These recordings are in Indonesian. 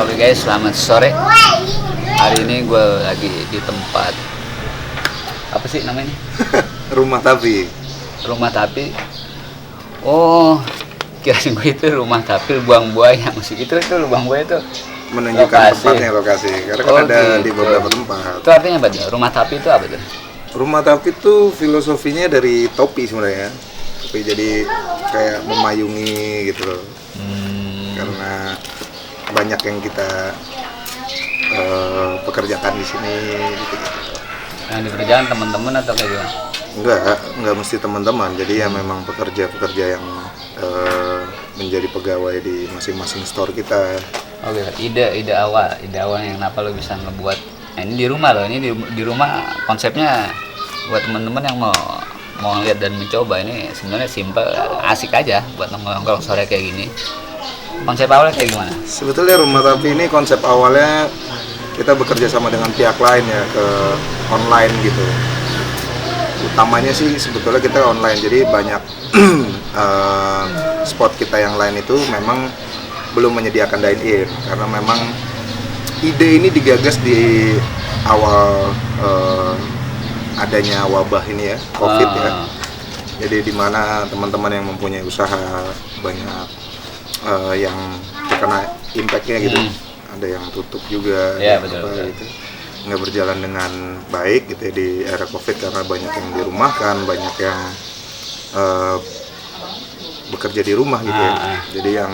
Oke guys, selamat sore. Hari ini gue lagi di tempat apa sih namanya? Rumah Tapi. Rumah Tapi. Oh, kirain gue itu rumah tapi buang buaya. Maksud itu lubang buaya itu Menunjukkan lokasi. Karena kan ada gitu. di beberapa tempat. Itu artinya apa tuh? Rumah tapi itu apa tuh? Rumah Tapi itu filosofinya dari topi sebenarnya. Topi jadi kayak memayungi gitu loh. Karena banyak yang kita pekerjakan di sini gitu. Yang dikerjakan teman-teman atau kayak gimana? Enggak mesti teman-teman. Jadi ya memang pekerja yang menjadi pegawai di masing-masing store kita. Oke, ide awalnya kenapa lo bisa ngebuat ini di rumah loh. Ini di rumah konsepnya buat teman-teman yang mau lihat dan mencoba. Ini sebenarnya simpel, asik aja buat nongkrong sore kayak gini. Konsep awalnya kayak gimana? Sebetulnya Rumah Tapi ini konsep awalnya kita bekerja sama dengan pihak lain ya, ke online gitu. Utamanya sih sebetulnya kita online, jadi banyak spot kita yang lain itu memang belum menyediakan dine-in karena memang ide ini digagas di awal adanya wabah ini ya, COVID ya. Jadi di mana teman-teman yang mempunyai usaha banyak yang terkena impact-nya gitu. Ada yang tutup juga, betul. gitu. Nggak berjalan dengan baik gitu ya di era COVID karena banyak yang dirumahkan, banyak yang bekerja di rumah gitu ya. Jadi yang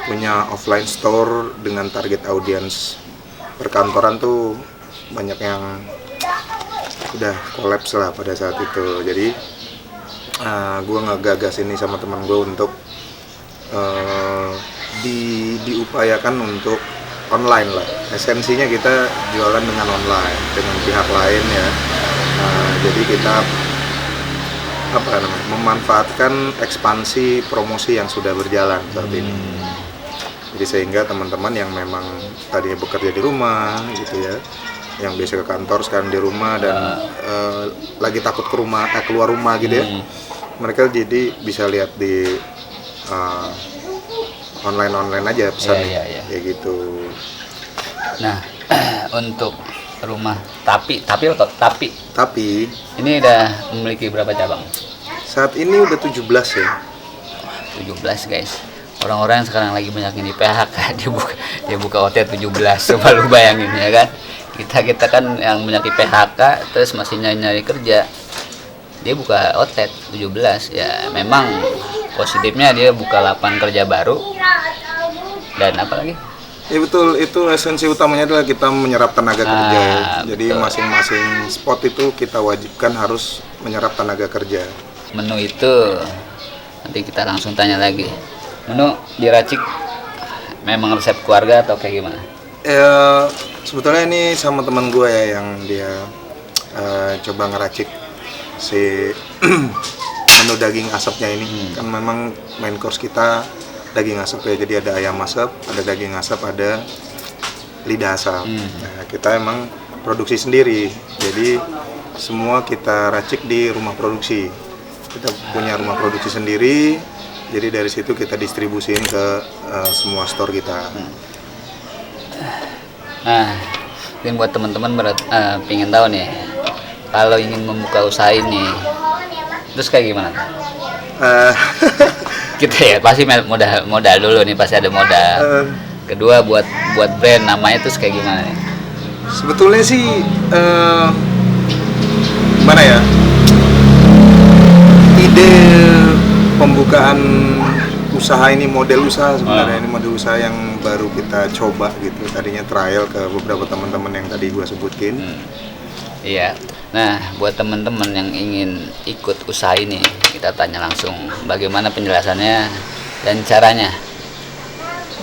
punya offline store dengan target audiens perkantoran tuh banyak yang udah kolaps lah pada saat itu. Jadi gue ngegagas ini sama teman gue untuk diupayakan untuk online lah. Esensinya kita jualan dengan online, dengan pihak lain ya. Jadi kita memanfaatkan ekspansi promosi yang sudah berjalan saat ini. Jadi sehingga teman-teman yang memang tadinya bekerja di rumah gitu ya, yang biasa ke kantor sekarang di rumah dan lagi takut keluar rumah gitu ya, mereka jadi bisa lihat di online aja pesan kayak gitu. Nah, untuk rumah tapi ini udah memiliki berapa cabang? Saat ini udah 17 ya. 17 guys. Orang-orang yang sekarang lagi banyak ini PHK, dia buka hotel 17. Coba lu bayangin ya kan. Kita kan yang banyak di PHK terus masih nyari kerja. Dia buka outlet 17 ya, memang positifnya dia buka lapangan kerja baru dan apa lagi? Ya betul, itu esensi utamanya adalah kita menyerap tenaga kerja ya. Jadi Betul. masing-masing spot itu kita wajibkan harus menyerap tenaga kerja. Menu itu nanti kita langsung tanya lagi. Menu diracik memang resep keluarga atau kayak gimana? Sebetulnya ini sama teman gue ya yang dia coba ngeracik si menu daging asapnya ini. Kan memang main course kita daging asap ya, jadi ada ayam asap, ada daging asap, ada lidah asap. Nah, kita emang produksi sendiri, jadi semua kita racik di rumah produksi. Kita punya rumah produksi sendiri, jadi dari situ kita distribusiin ke semua store kita. Nah, ini buat teman-teman pengen tahu nih, kalau ingin membuka usaha ini, terus kayak gimana? Kita ya pasti modal dulu nih, pasti ada modal. Kedua buat brand namanya terus kayak gimana nih? Sebetulnya sih mana ya, ide pembukaan usaha ini, model usaha sebenarnya ini model usaha yang baru kita coba gitu. Tadinya trial ke beberapa teman-teman yang tadi gua sebutin. Iya. Nah, buat teman-teman yang ingin ikut usaha ini, kita tanya langsung bagaimana penjelasannya dan caranya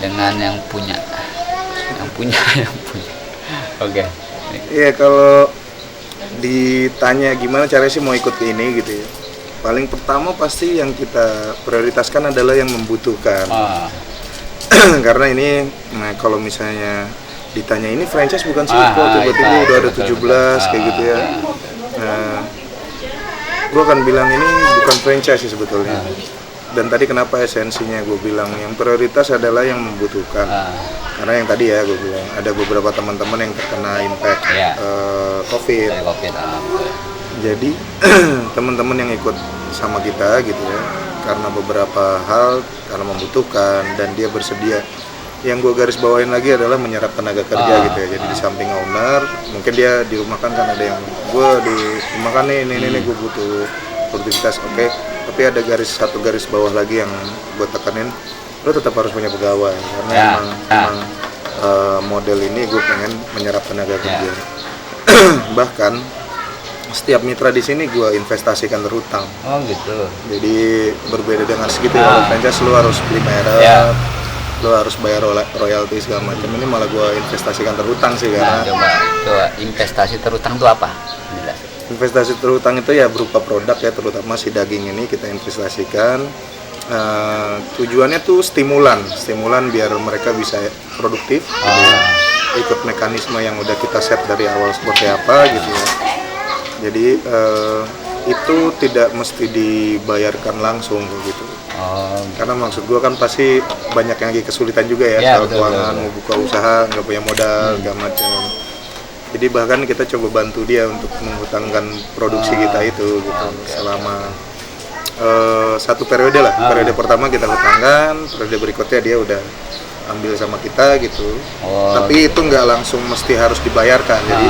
dengan yang punya. Oke. Iya, kalau ditanya gimana caranya sih mau ikut ke ini gitu ya. Paling pertama pasti yang kita prioritaskan adalah yang membutuhkan. Karena ini, kalau misalnya ditanya ini franchise bukan sih, kok tiba-tiba udah ada 17 kayak gitu ya. Nah, gue akan bilang ini bukan franchise sih sebetulnya. dan tadi kenapa esensinya gue bilang yang prioritas adalah yang membutuhkan. Karena yang tadi ya gue bilang ada beberapa teman-teman yang terkena impact COVID. Dari COVID. Jadi teman-teman yang ikut sama kita gitu ya, karena beberapa hal, karena membutuhkan dan dia bersedia. Yang gue garis bawain lagi adalah menyerap tenaga kerja gitu ya. Jadi di samping owner, mungkin dia di rumah kan ada yang gue di rumah kan nih gue butuh produktivitas, oke. Tapi ada satu garis bawah lagi yang gue tekanin, lo tetap harus punya pegawai karena emang model ini gue pengen menyerap tenaga kerja. Bahkan setiap mitra di sini gue investasikan terhutang. Oh gitu. Jadi berbeda dengan segitu ya. Franchise lo harus beli merek, lo harus bayar royalti segala macam. Ini malah gue investasikan terhutang sih karena. Coba investasi terhutang itu apa? Investasi terhutang itu ya berupa produk ya, terutama si daging ini kita investasikan. Tujuannya tuh stimulan biar mereka bisa produktif, gitu ya. Ikut mekanisme yang udah kita set dari awal seperti apa gitu ya. Jadi itu tidak mesti dibayarkan langsung gitu. Karena maksud gue kan pasti banyak yang lagi kesulitan juga ya, soal keuangan, mau buka usaha nggak punya modal segala macam. Jadi bahkan kita coba bantu dia untuk menghutangkan produksi kita itu gitu selama satu periode lah. Periode pertama kita hutangkan, periode berikutnya dia udah ambil sama kita gitu. Tapi itu nggak langsung mesti harus dibayarkan. Jadi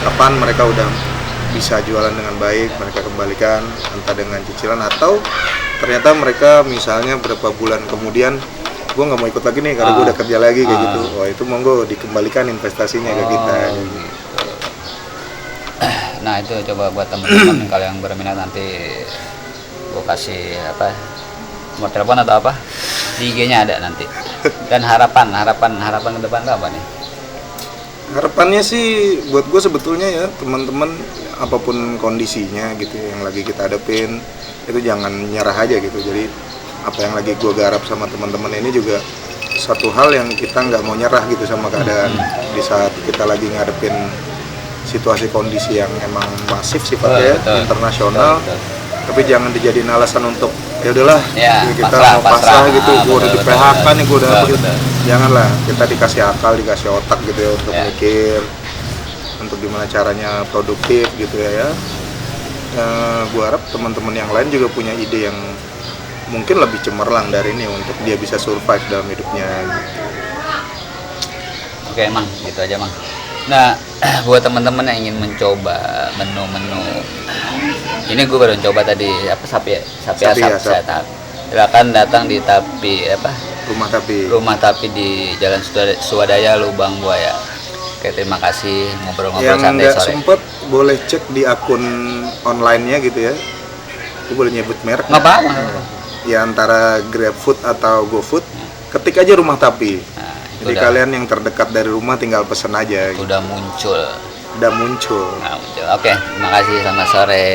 kapan mereka udah bisa jualan dengan baik, mereka kembalikan entah dengan cicilan atau ternyata mereka misalnya berapa bulan kemudian gue nggak mau ikut lagi nih karena gue udah kerja lagi kayak gitu. Wah itu monggo dikembalikan investasinya ke kita. Gitu. Nah itu coba buat teman-teman kalau yang berminat nanti gue kasih nomor telepon atau apa di IG-nya ada nanti. Dan harapan ke depan itu apa nih? Harapannya sih buat gue sebetulnya ya teman-teman apapun kondisinya gitu yang lagi kita hadapin itu jangan nyerah aja gitu. Jadi apa yang lagi gue garap sama teman-teman ini juga satu hal yang kita nggak mau nyerah gitu sama keadaan di saat kita lagi ngadepin situasi kondisi yang emang masif sifatnya internasional. Tapi jangan dijadiin alasan untuk ya udahlah kita mau pasrah gitu, gue udah di PHK nih, gue udah gitu. Janganlah, kita dikasih akal, dikasih otak gitu ya untuk mikir untuk gimana caranya produktif gitu ya. Gue harap teman-teman yang lain juga punya ide yang mungkin lebih cemerlang dari ini untuk dia bisa survive dalam hidupnya gitu. Oke Mang, gitu aja Mang. Nah buat teman-teman yang ingin mencoba menu-menu ini, gue baru coba tadi sapi asap. Silakan datang di rumah tapi di Jalan Swadaya Lubang Buaya. Oke, terima kasih ngobrol-ngobrol santai sore. Yang nggak sempet boleh cek di akun online-nya gitu ya. Gue boleh nyebut merek nggak apa-apa ya, antara GrabFood atau GoFood, ketik aja Rumah Tapi. Jadi kalian yang terdekat dari rumah tinggal pesen aja. Udah muncul. Udah muncul. Oke, terima kasih, selamat sore.